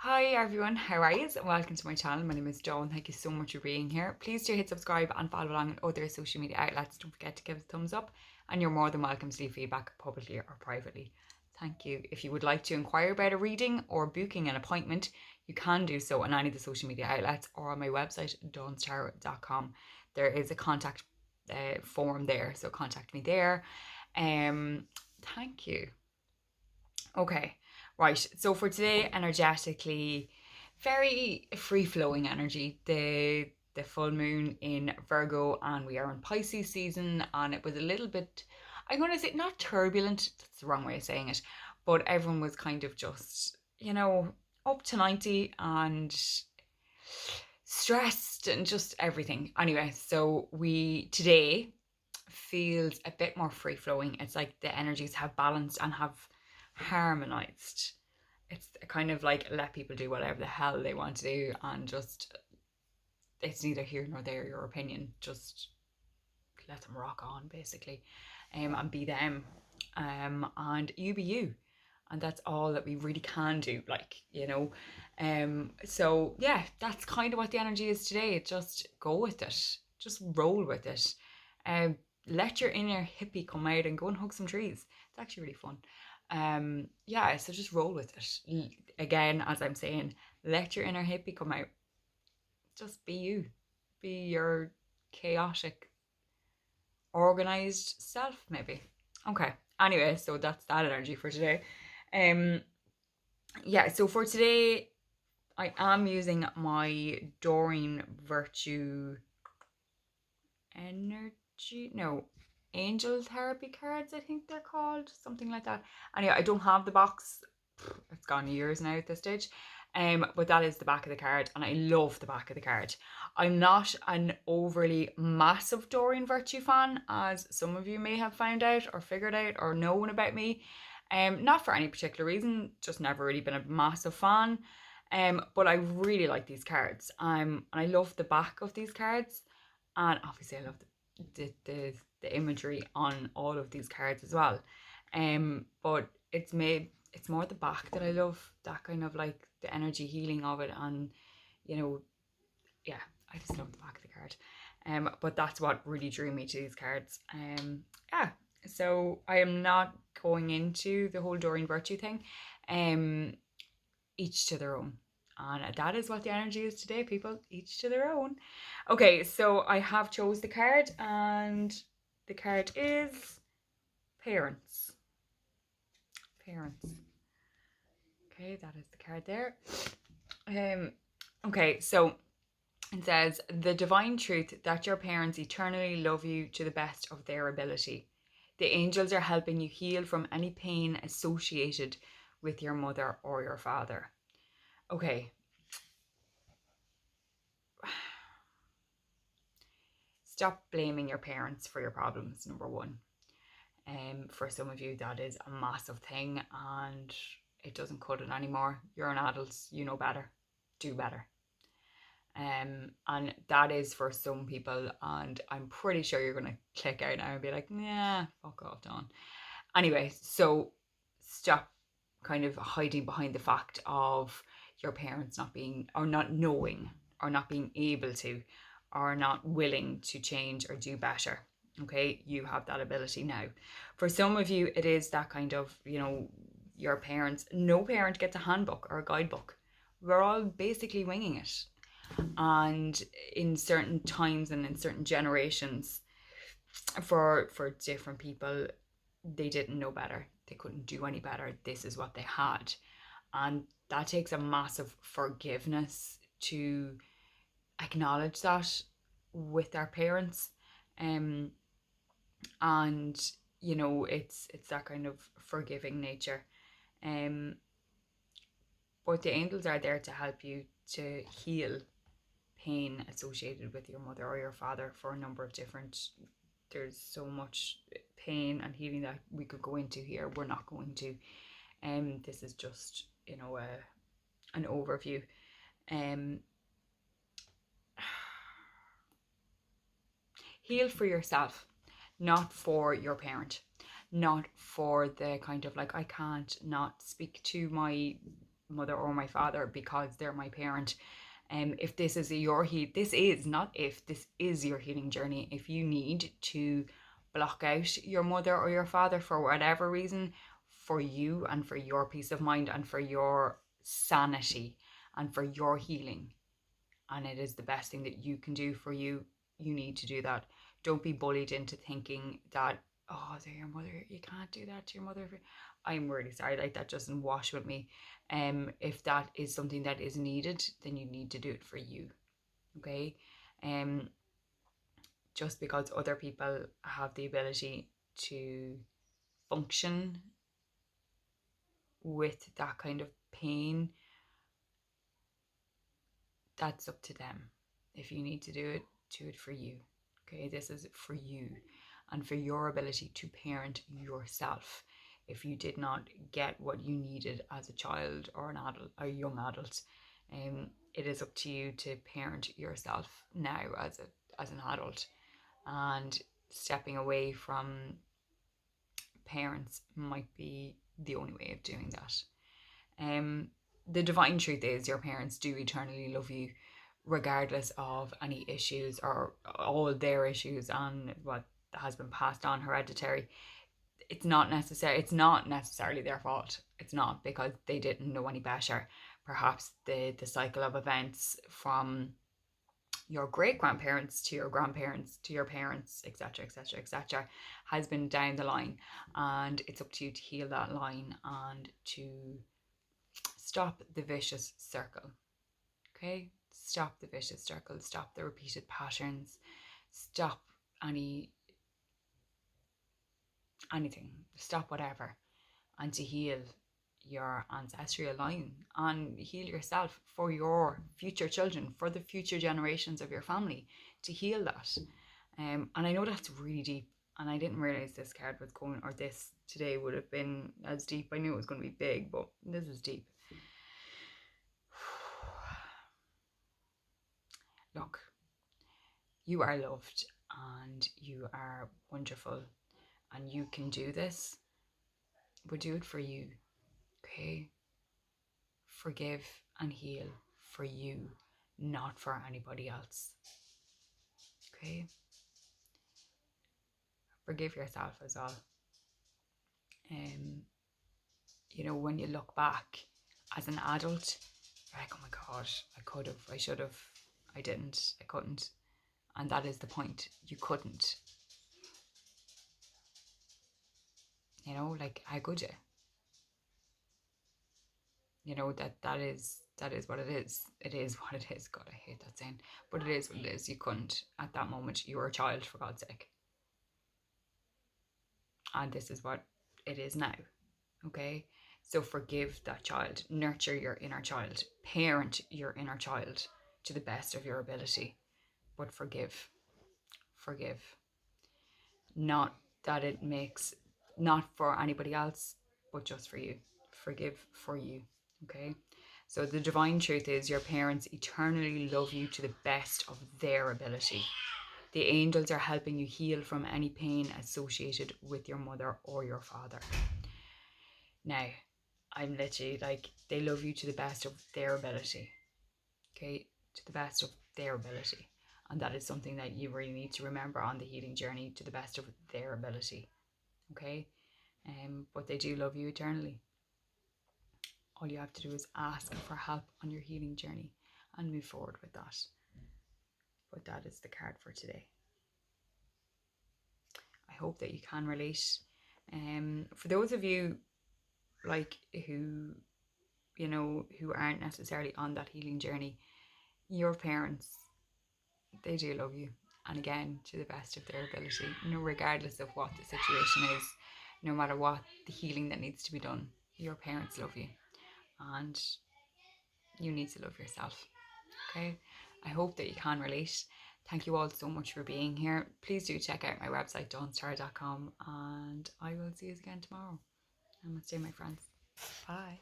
Hi everyone, how are you? Welcome to my channel. My name is Dawn. Thank you so much for being here. Please do hit subscribe and follow along on other social media outlets. Don't forget to give us a thumbs up, and you're more than welcome to leave feedback publicly or privately. Thank you. If you would like to inquire about a reading or booking an appointment, you can do so on any of the social media outlets or on my website, dawnstarot.com. There is a contact form there, so contact me there. Thank you. Okay, right. So for today, energetically, very free flowing energy. The full moon in Virgo, and we are in Pisces season, and it was a little bit. I'm going to say not turbulent. That's the wrong way of saying it, but everyone was kind of just up to 90 and stressed and just everything. Anyway, so we today feels a bit more free flowing. It's like the energies have balanced and have harmonized. It's kind of like let people do whatever the hell they want to do, and just it's neither here nor there your opinion. Just let them rock on basically, and be them, and you be you, and that's all that we really can do. So yeah, that's kind of what the energy is today. Just go with it. Just roll with it. Um, Let your inner hippie come out and go and hug some trees. It's actually really fun. Yeah, so just roll with it. Again, as I'm saying, let your inner hippie come out. Just be you. Be your chaotic, organized self, maybe. Okay. Anyway, so that's that energy for today. Um, yeah. So for today, I am using my Doreen Virtue energy. No, angel therapy cards. I think they're called something like that. Anyway, I don't have the box. It's gone years now at this stage. But that is the back of the card, and I love the back of the card. I'm not an overly massive Doreen Virtue fan, as some of you may have found out or figured out or known about me. Not for any particular reason, just never really been a massive fan. But I really like these cards. And I love the back of these cards, and obviously I love the imagery on all of these cards as well. But it's more the back that I love, that kind of like the energy healing of it, and you know, yeah, I just love the back of the card. But that's what really drew me to these cards. Yeah. So I am not going into the whole Doreen Virtue thing. Um, each to their own. And that is what the energy is today, people. Each to their own. Okay, so I have chose the card, and the card is parents. Parents. Okay, that is the card there. Okay, so it says the divine truth that your parents eternally love you to the best of their ability. The angels are helping you heal from any pain associated with your mother or your father. Okay, stop blaming your parents for your problems, number one. For some of you, that is a massive thing, and it doesn't cut it anymore. You're an adult, you know better, do better. And that is for some people, and I'm pretty sure you're gonna click out now and be like, nah, fuck off, Dawn. Anyway, so stop kind of hiding behind the fact of your parents not being, or not knowing, or not being able to, or not willing to change or do better. Okay, you have that ability now. For some of you, it is that kind of, your parents, no parent gets a handbook or a guidebook. We're all basically winging it. And in certain times and in certain generations, for different people, they didn't know better, they couldn't do any better, this is what they had. And that takes a massive forgiveness to acknowledge that with our parents. And it's that kind of forgiving nature. But the angels are there to help you to heal pain associated with your mother or your father for a number of different. There's so much pain and healing that we could go into here. We're not going to. This is just an overview. Heal for yourself, not for your parent, not for the kind of like, I can't not speak to my mother or my father because they're my parent. If this is your this is not if this is your healing journey. If you need to block out your mother or your father for whatever reason, for you and for your peace of mind and for your sanity and for your healing, and it is the best thing that you can do for you, you need to do that. Don't be bullied into thinking that, oh, they're your mother, you can't do that to your mother. I'm really sorry, like that doesn't wash with me. If that is something that is needed, then you need to do it for you. Okay. Just because other people have the ability to function with that kind of pain, that's up to them. If you need to do it for you. Okay, this is for you and for your ability to parent yourself. If you did not get what you needed as a child or an adult, a young adult, it is up to you to parent yourself now as an adult. And stepping away from parents might be the only way of doing that. The divine truth is your parents do eternally love you, regardless of any issues or all their issues and what has been passed on hereditary. It's not necessarily their fault. It's not, because they didn't know any better. Perhaps the cycle of events from your great grandparents to your grandparents to your parents, etc., etc., etc., has been down the line, and it's up to you to heal that line and to stop the vicious circle. Okay, stop the vicious circle, stop the repeated patterns, stop anything, stop whatever, and to heal your ancestral line and heal yourself for your future children, for the future generations of your family, to heal that. And I know that's really deep, and I didn't realize this card was going, or this today would have been as deep. I knew it was going to be big, but this is deep. Look, you are loved and you are wonderful and you can do this, but do it for you. Okay? Forgive and heal for you, not for anybody else. Okay? Forgive yourself as well. When you look back as an adult, you're like, oh my God, I could have, I should have, I didn't, I couldn't. And that is the point. You couldn't. Like, how could you? That is what it is. It is what it is. God, I hate that saying, but it is what it is. You couldn't at that moment. You were a child, for God's sake, and this is what it is now. Okay, so forgive that child, nurture your inner child, parent your inner child to the best of your ability, but forgive. Not that it makes, not for anybody else, but just for you. Forgive for you. Okay. So the divine truth is your parents eternally love you to the best of their ability. The angels are helping you heal from any pain associated with your mother or your father. Now, I'm literally like, they love you to the best of their ability. Okay, to the best of their ability. And that is something that you really need to remember on the healing journey, to the best of their ability. Okay, but they do love you eternally. All you have to do is ask for help on your healing journey and move forward with that. But that is the card for today. I hope that you can relate. For those of you who aren't necessarily on that healing journey, your parents, they do love you, and again, to the best of their ability, regardless of what the situation is, no matter what the healing that needs to be done, your parents love you, and you need to love yourself. Okay, I hope that you can relate. Thank you all so much for being here. Please do check out my website, dawnstar.com, and I will see you again tomorrow. Namaste, my friends. Bye.